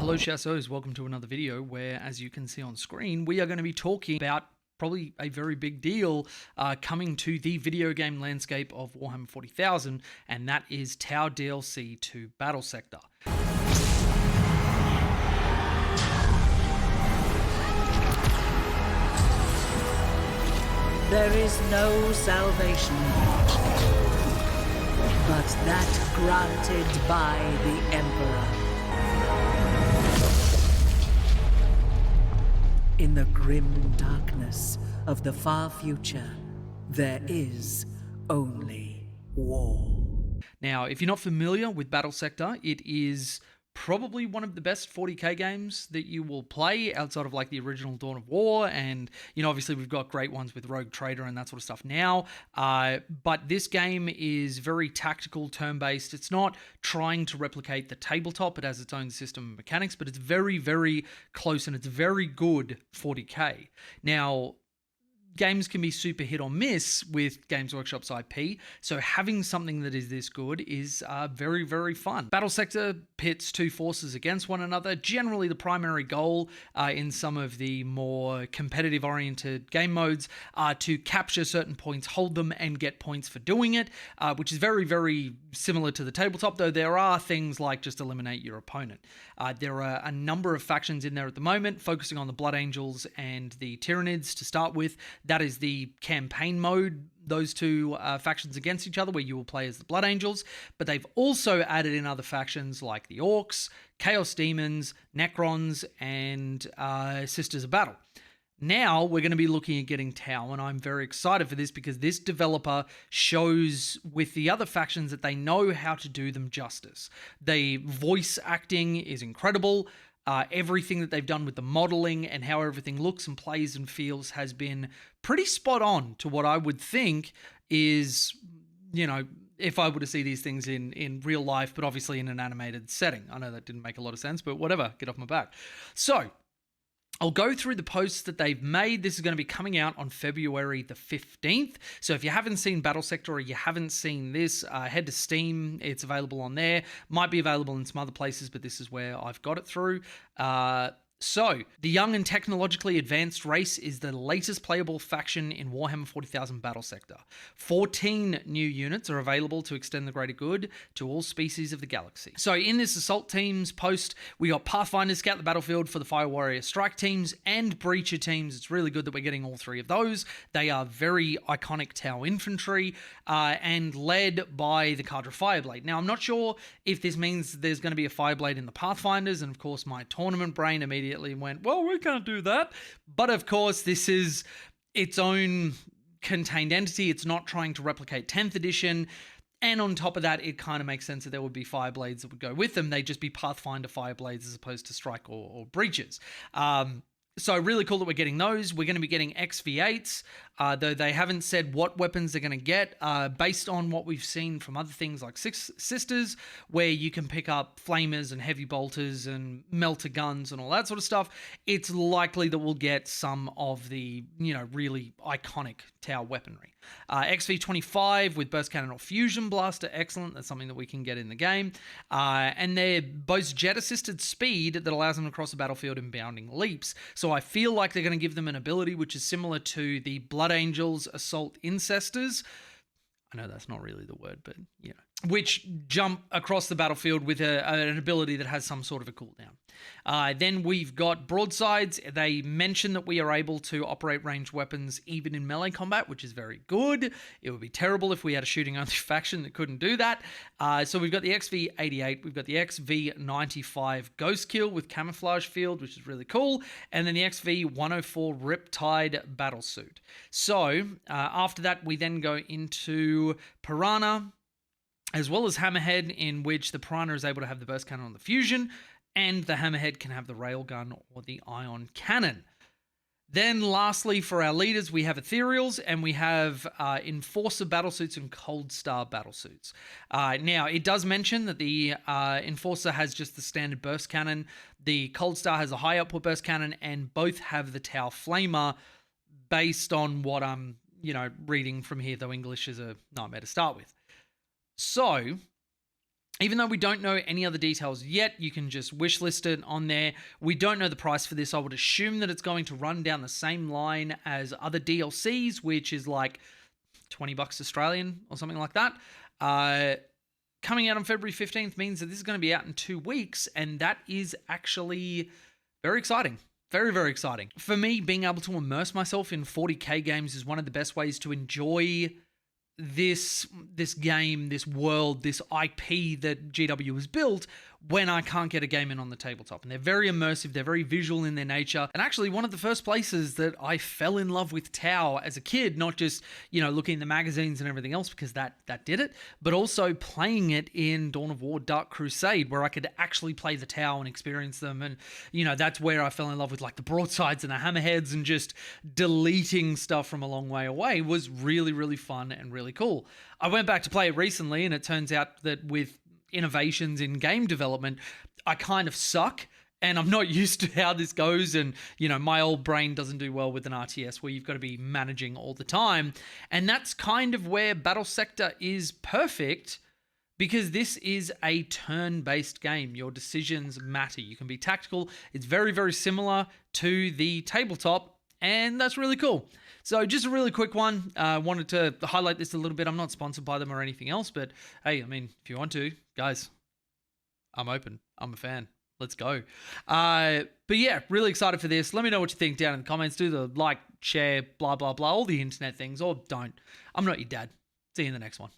Hello Chassos, welcome to another video where, as you can see on screen, we are going to be talking about probably a very big deal coming to the video game landscape of Warhammer 40,000, and that is Tau DLC to Battlesector. There is no salvation but that granted by the Emperor. In the grim darkness of the far future, there is only war. Now, if you're not familiar with Battlesector, it is probably one of the best 40k games that you will play outside of like the original Dawn of War, and obviously we've got great ones with Rogue Trader and that sort of stuff now, but this game is very tactical, turn-based. It's not trying to replicate the tabletop. It has its own system and mechanics, but it's very, very close, and it's very good 40k. Now, games can be super hit or miss with Games Workshop's IP, so having something that is this good is very, very fun. Battlesector pits two forces against one another. Generally, the primary goal in some of the more competitive-oriented game modes are to capture certain points, hold them, and get points for doing it, which is very, very similar to the tabletop, though there are things like just eliminate your opponent. There are a number of factions in there at the moment, focusing on the Blood Angels and the Tyranids to start with. That is the campaign mode, those two factions against each other, where you will play as the Blood Angels. But they've also added in other factions like the Orcs, Chaos Demons, Necrons, and Sisters of Battle. Now we're going to be looking at getting Tau, and I'm very excited for this because this developer shows with the other factions that they know how to do them justice. The voice acting is incredible. Everything that they've done with the modeling and how everything looks and plays and feels has been pretty spot on to what I would think is, if I were to see these things in real life, but obviously in an animated setting. I know that didn't make a lot of sense, but whatever, get off my back. So I'll go through the posts that they've made. This is going to be coming out on February the 15th. So if you haven't seen Battlesector or you haven't seen this, head to Steam. It's available on there. Might be available in some other places, but this is where I've got it through. So, the young and technologically advanced race is the latest playable faction in Warhammer 40,000 Battlesector. 14 new units are available to extend the greater good to all species of the galaxy. So, in this Assault Teams post, we got Pathfinders scout the battlefield for the Fire Warrior Strike teams and Breacher teams. It's really good that we're getting all three of those. They are very iconic Tau infantry and led by the Cadre Fireblade. Now, I'm not sure if this means there's going to be a Fireblade in the Pathfinders, and of course, my tournament brain immediately went, well, we can't do that. But of course, this is its own contained entity. It's not trying to replicate 10th edition. And on top of that, it kind of makes sense that there would be Fireblades that would go with them. They'd just be Pathfinder Fireblades as opposed to Strike or Breaches. So really cool that we're getting those. We're going to be getting XV8s, though they haven't said what weapons they're going to get, based on what we've seen from other things like Sisters, where you can pick up flamers and heavy bolters and melter guns and all that sort of stuff. It's likely that we'll get some of the, really iconic Tau weaponry. XV25 with burst cannon or fusion blaster, excellent. That's something that we can get in the game. And they're both jet-assisted speed that allows them to cross the battlefield in bounding leaps. So I feel like they're going to give them an ability which is similar to the Blood Angels Assault Incestors. I know that's not really the word, but which jump across the battlefield with an ability that has some sort of a cooldown. Then we've got broadsides. They mention that we are able to operate ranged weapons even in melee combat, which is very good. It would be terrible if we had a shooting-only faction that couldn't do that. So we've got the XV88, we've got the XV95 Ghost Kill with Camouflage Field, which is really cool, and then the XV104 Riptide Battlesuit. So after that, we then go into Piranha, as well as Hammerhead, in which the Piranha is able to have the burst cannon on the fusion, and the Hammerhead can have the railgun or the ion cannon. Then lastly, for our leaders, we have Ethereals, and we have Enforcer battlesuits and Cold Star battlesuits. Now, it does mention that the Enforcer has just the standard burst cannon. The Cold Star has a high output burst cannon, and both have the Tau Flamer, based on what I'm, reading from here, though English is a nightmare to start with. So, Even though we don't know any other details yet, you can just wishlist it on there. We don't know the price for this. I would assume that it's going to run down the same line as other DLCs, which is like $20 Australian or something like that. Coming out on February 15th means that this is going to be out in 2 weeks, and that is actually very exciting. Very, very exciting. For me, being able to immerse myself in 40k games is one of the best ways to enjoy this game, this world, this IP that GW has built when I can't get a game in on the tabletop. And they're very immersive, they're very visual in their nature. And actually one of the first places that I fell in love with Tau as a kid, not just, looking in the magazines and everything else because that did it, but also playing it in Dawn of War Dark Crusade, where I could actually play the Tau and experience them. And, that's where I fell in love with like the broadsides and the hammerheads, and just deleting stuff from a long way away was really, really fun and really cool. I went back to play it recently, and it turns out that with innovations in game development, I kind of suck, and I'm not used to how this goes. And, my old brain doesn't do well with an RTS where you've got to be managing all the time. And that's kind of where Battlesector is perfect, because this is a turn-based game. Your decisions matter. You can be tactical. It's very, very similar to the tabletop, and that's really cool. So just a really quick one. Wanted to highlight this a little bit. I'm not sponsored by them or anything else, but hey, if you want to, guys, I'm open. I'm a fan. Let's go. But yeah, really excited for this. Let me know what you think down in the comments. Do the like, share, blah, blah, blah, all the internet things, or don't. I'm not your dad. See you in the next one.